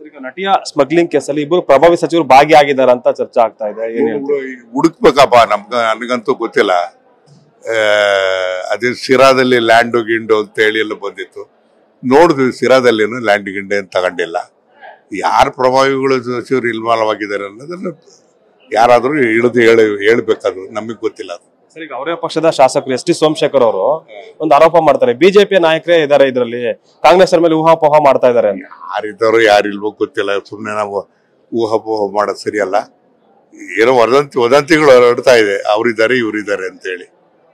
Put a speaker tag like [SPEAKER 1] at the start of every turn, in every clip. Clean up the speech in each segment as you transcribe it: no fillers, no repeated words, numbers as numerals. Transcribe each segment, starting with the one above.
[SPEAKER 1] ಈಗ ನಟಿಯ ಸ್ಮಗ್ಲಿಂಗ್ ಕೇಸಲ್ಲಿ ಇಬ್ಬರು ಪ್ರಭಾವಿ ಸಚಿವರು ಭಾಗಿಯಾಗಿದ್ದಾರೆ ಅಂತ ಚರ್ಚೆ ಆಗ್ತಾ ಇದೆ.
[SPEAKER 2] ಹುಡುಕ್ಬೇಕಪ್ಪ, ನನಗಂತೂ ಗೊತ್ತಿಲ್ಲ. ಅದೇ ಸಿರಾದಲ್ಲಿ ಲ್ಯಾಂಡು ಗಿಂಡು ಅಂತ ಹೇಳಿ ಎಲ್ಲ ಬಂದಿತ್ತು, ನೋಡಿದ್ವಿ. ಸಿರಾದಲ್ಲೇನು ಲ್ಯಾಂಡ್ ಗಿಂಡೆ ಅಂತ ತಗೊಂಡಿಲ್ಲ. ಯಾರು ಪ್ರಭಾವಿಗಳು ಸಚಿವರು ಇಲ್ಮಾಲವಾಗಿದ್ದಾರೆ ಅನ್ನೋದನ್ನ ಯಾರಾದ್ರೂ ಹೇಳ್ಬೇಕಾದ್ರು, ನಮಗ್ ಗೊತ್ತಿಲ್ಲ ಅದು.
[SPEAKER 1] ಸರಿ, ಅವರೇ ಪಕ್ಷದ ಶಾಸಕರು ಎಸ್ ಟಿ ಸೋಮಶೇಖರ್ ಅವರು ಒಂದು ಆರೋಪ ಮಾಡ್ತಾರೆ, ಬಿಜೆಪಿ ನಾಯಕರೇ ಇದ್ದಾರೆ ಇದರಲ್ಲಿ, ಕಾಂಗ್ರೆಸ್ ಮೇಲೆ ಊಹಾಪೋಹ ಮಾಡ್ತಾ ಇದ್ದಾರೆ ಅಂತ.
[SPEAKER 2] ಯಾರಿದ್ದಾರೋ ಯಾರಿಲ್ವೋ ಗೊತ್ತಿಲ್ಲ. ಸುಮ್ನೆ ನಾವು ಊಹಾಪೋಹ ಮಾಡೋದು ಸರಿಯಲ್ಲ. ಏನೋ ವದಂತಿಗಳು ಹರಡ್ತಾ ಇದೆ, ಅವರಿದ್ದಾರೆ ಇವರಿದ್ದಾರೆ ಅಂತ ಹೇಳಿ.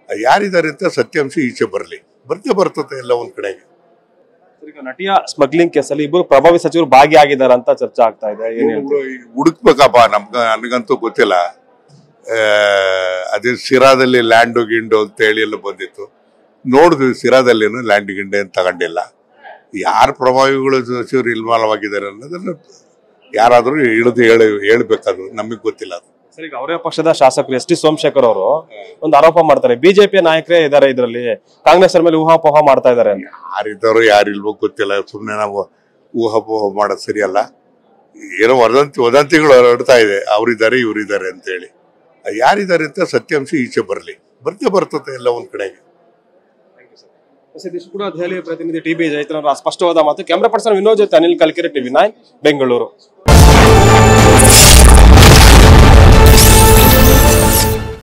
[SPEAKER 2] ಯಾರಿದ್ದಾರೆ ಅಂತ ಸತ್ಯಾಂಶ ಈಚೆ ಬರ್ತದೆ ಎಲ್ಲ ಒಂದ್ ಕಡೆಗೆ.
[SPEAKER 1] ಈಗ ನಟಿಯ ಸ್ಮಗ್ಲಿಂಗ್ ಕೇಸಲ್ಲಿ ಇಬ್ಬರು ಪ್ರಭಾವಿ ಸಚಿವರು ಭಾಗಿಯಾಗಿದ್ದಾರೆ ಅಂತ ಚರ್ಚೆ ಆಗ್ತಾ ಇದೆ.
[SPEAKER 2] ಹುಡುಕ್ಬೇಕಪ್ಪ, ನನಗಂತೂ ಗೊತ್ತಿಲ್ಲ. ಅದೇ ಸಿರಾದಲ್ಲಿ ಲ್ಯಾಂಡು ಗಿಂಡು ಅಂತ ಹೇಳಿ ಎಲ್ಲ ಬಂದಿತ್ತು, ನೋಡಿದ್ವಿ. ಸಿರಾದಲ್ಲೇನು ಲ್ಯಾಂಡ್ ಗಿಂಡೆ ಅಂತ ತಗೊಂಡಿಲ್ಲ. ಯಾರು ಪ್ರಭಾವಿಗಳು ಸಚಿವರು ಇಲ್ಮಾಲವಾಗಿದ್ದಾರೆ ಅನ್ನೋದನ್ನ ಯಾರಾದ್ರೂ ಹೇಳ್ಬೇಕಾದ್ರು, ನಮಗ್ ಗೊತ್ತಿಲ್ಲ ಅದು.
[SPEAKER 1] ಸರಿ, ಈಗ ಅವರೇ ಪಕ್ಷದ ಶಾಸಕರು ಎಸ್ ಟಿ ಸೋಮಶೇಖರ್ ಅವರು ಒಂದು ಆರೋಪ ಮಾಡ್ತಾರೆ, ಬಿಜೆಪಿ ನಾಯಕರೇ ಇದ್ದಾರೆ ಇದರಲ್ಲಿ, ಕಾಂಗ್ರೆಸ್ ಮೇಲೆ ಊಹಾಪೋಹ ಮಾಡ್ತಾ ಇದ್ದಾರೆ ಅಂತ.
[SPEAKER 2] ಯಾರಿದ್ದಾರೋ ಯಾರಿಲ್ವೋ ಗೊತ್ತಿಲ್ಲ. ಸುಮ್ನೆ ನಾವು ಊಹಾಪೋಹ ಮಾಡೋದು ಸರಿಯಲ್ಲ. ಏನೋ ವದಂತಿಗಳು ಹರಡ್ತಾ ಇದೆ, ಅವರಿದ್ದಾರೆ ಇವರಿದ್ದಾರೆ ಅಂತ ಹೇಳಿ. ಯಾರಿದ್ದಾರೆ ಅಂತ ಸತ್ಯಾಂಶ ಈಚೆ ಬರ್ತದೆ ಎಲ್ಲ ಒಂದ್ ಕಡೆಗೆ.
[SPEAKER 1] ಕೂಡ ದೆಹಲಿ ಪ್ರತಿನಿಧಿ ಟಿ ಬಿ ಜಯಚಂದ್ರ ಸ್ಪಷ್ಟವಾದ ಮಾತು. ಕ್ಯಾಮರಾ ಪರ್ಸನ್ ವಿನೋದ್ ಜೊತೆ ಅನಿಲ್ ಕಲ್ಕೆರೆ, ಟಿವಿ 9 ಬೆಂಗಳೂರು.